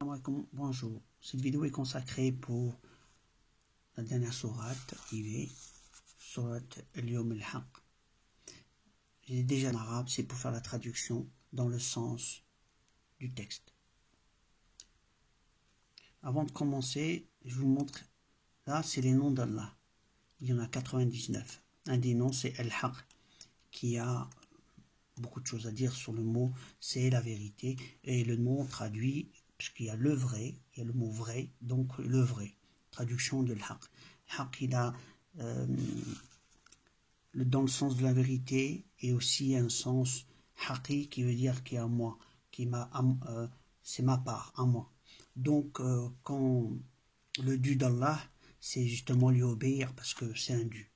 Salam alaikum, bonjour. Cette vidéo est consacrée pour la dernière sourate arrivée, sourate Al-Yawm al-Haq. J'ai déjà en arabe, c'est pour faire la traduction dans le sens du texte. Avant de commencer, je vous montre, là c'est les noms d'Allah. Il y en a 99. Un des noms c'est Al-Haq, qui a beaucoup de choses à dire sur le mot, c'est la vérité. Et le mot traduit, puisqu'il y a le vrai, il y a le mot vrai, donc le vrai. Traduction de l'haq. Haq, il a dans le sens de la vérité et aussi un sens haqi qui veut dire qui est à moi, c'est ma part, à moi. Donc quand le dû d'Allah, c'est justement lui obéir parce que c'est un dû.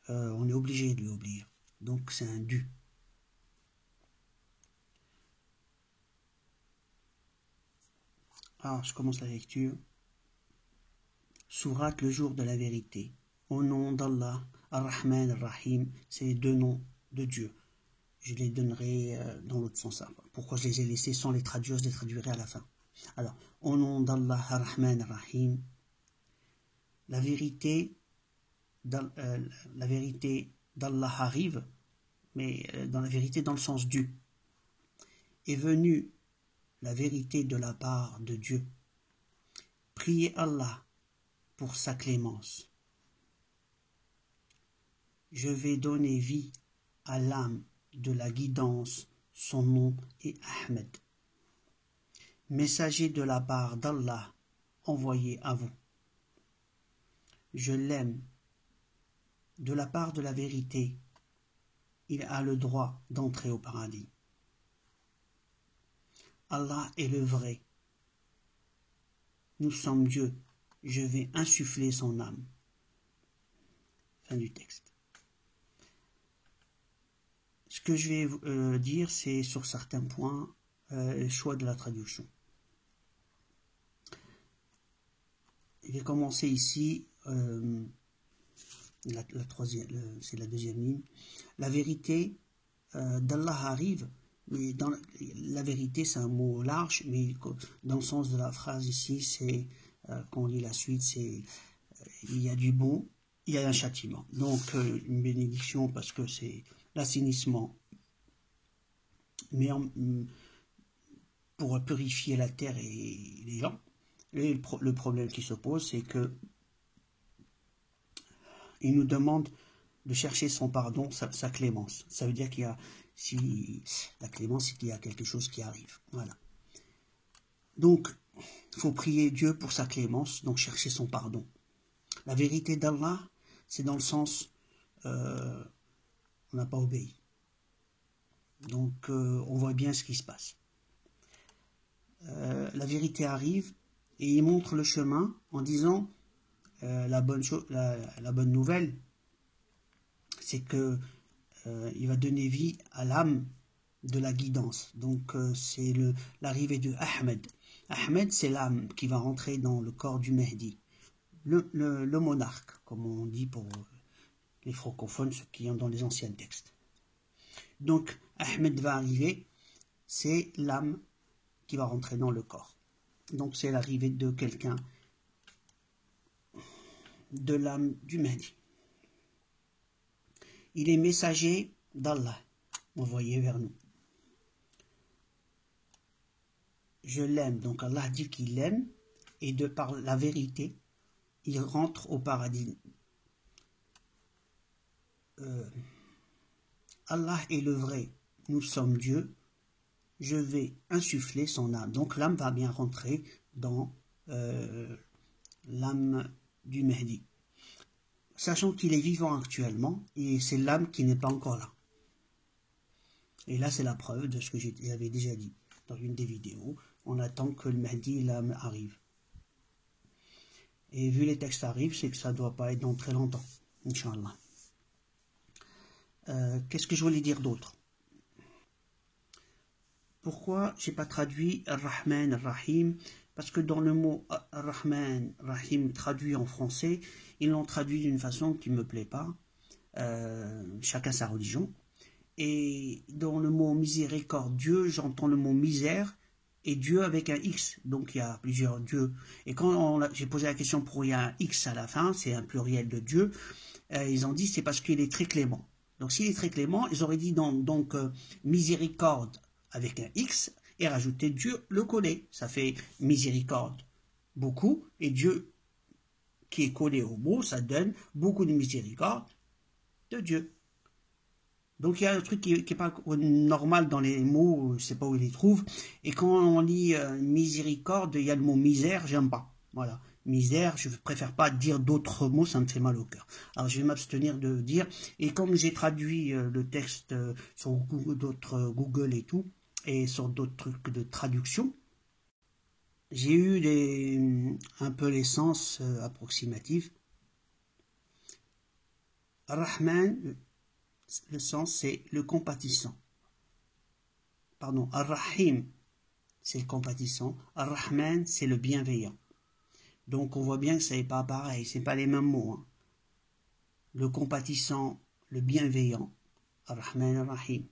On est obligé de lui obéir. Donc c'est un dû. Alors, je commence la lecture. Sourate, le jour de la vérité. Au nom d'Allah, Ar-Rahman, Ar-Rahim, c'est les deux noms de Dieu. Je les donnerai dans l'autre sens. Pourquoi je les ai laissés sans les traduire, je les traduirai à la fin. Alors, au nom d'Allah, Ar-Rahman, Ar-Rahim, la vérité d'Allah arrive, mais dans la vérité dans le sens du. Est venue la vérité de la part de Dieu. Priez Allah pour sa clémence. Je vais donner vie à l'âme de la guidance, son nom est Ahmed. Messager de la part d'Allah, envoyé à vous. Je l'aime. De la part de la vérité, il a le droit d'entrer au paradis. Allah est le vrai. Nous sommes Dieu. Je vais insuffler son âme. Fin du texte. Ce que je vais dire, c'est sur certains points, le choix de la traduction. Je vais commencer ici, la troisième, c'est la deuxième ligne. La vérité d'Allah arrive. Mais dans la vérité, c'est un mot large, mais dans le sens de la phrase ici, c'est, quand on lit la suite, c'est il y a du bon, il y a un châtiment. Donc, une bénédiction parce que c'est l'assainissement, mais pour purifier la terre et les gens. Et le problème qui se pose, c'est que il nous demande de chercher son pardon, sa clémence. Ça veut dire qu'il y a, si la clémence, c'est qu'il y a quelque chose qui arrive. Voilà. Donc, il faut prier Dieu pour sa clémence, donc chercher son pardon. La vérité d'Allah, c'est dans le sens, on n'a pas obéi. Donc, on voit bien ce qui se passe. La vérité arrive et il montre le chemin en disant la bonne nouvelle, c'est que il va donner vie à l'âme de la guidance. Donc c'est l'arrivée de Ahmed. Ahmed, c'est l'âme qui va rentrer dans le corps du Mehdi. Le monarque, comme on dit pour les francophones, ceux qui ont dans les anciens textes. Donc Ahmed va arriver, c'est l'âme qui va rentrer dans le corps. Donc c'est l'arrivée de quelqu'un, de l'âme du Mehdi. Il est messager d'Allah, envoyé vers nous. Je l'aime, donc Allah dit qu'il l'aime, et de par la vérité, il rentre au paradis. Allah est le vrai, nous sommes Dieu, je vais insuffler son âme. Donc l'âme va bien rentrer dans l'âme du Mehdi. Sachant qu'il est vivant actuellement, et c'est l'âme qui n'est pas encore là. Et là, c'est la preuve de ce que j'avais déjà dit dans une des vidéos. On attend que le Mahdi, l'âme, arrive. Et vu les textes arrivent, c'est que ça ne doit pas être dans très longtemps, Inch'Allah. Qu'est-ce que je voulais dire d'autre? Pourquoi je n'ai pas traduit Ar-Rahman, Ar-Rahim? Parce que dans le mot Ar-Rahman, Rahim traduit en français, ils l'ont traduit d'une façon qui ne me plaît pas. Chacun sa religion. Et dans le mot miséricordieux, j'entends le mot misère et Dieu avec un X. Donc il y a plusieurs dieux. Et quand j'ai posé la question pourquoi il y a un X à la fin, c'est un pluriel de Dieu, ils ont dit c'est parce qu'il est très clément. Donc s'il est très clément, ils auraient dit donc miséricorde avec un X et rajouter Dieu le collé. Ça fait miséricorde beaucoup et Dieu qui est collé au mot, ça donne beaucoup de miséricorde de Dieu. Donc il y a un truc qui n'est pas normal dans les mots, je ne sais pas où il les trouve. Et quand on lit miséricorde, il y a le mot misère, j'aime pas. Voilà, misère, je préfère pas dire d'autres mots, ça me fait mal au cœur. Alors je vais m'abstenir de dire. Et comme j'ai traduit le texte sur d'autres Google et tout, et sur d'autres trucs de traduction, j'ai eu un peu les sens approximatifs. Ar-Rahman, le sens c'est le compatissant. Pardon, Ar-Rahim, c'est le compatissant. Ar-Rahman, c'est le bienveillant. Donc on voit bien que ce n'est pas pareil, ce n'est pas les mêmes mots. Hein. Le compatissant, le bienveillant. Ar-Rahman, Ar-Rahim.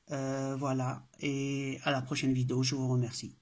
Voilà, et à la prochaine vidéo, je vous remercie.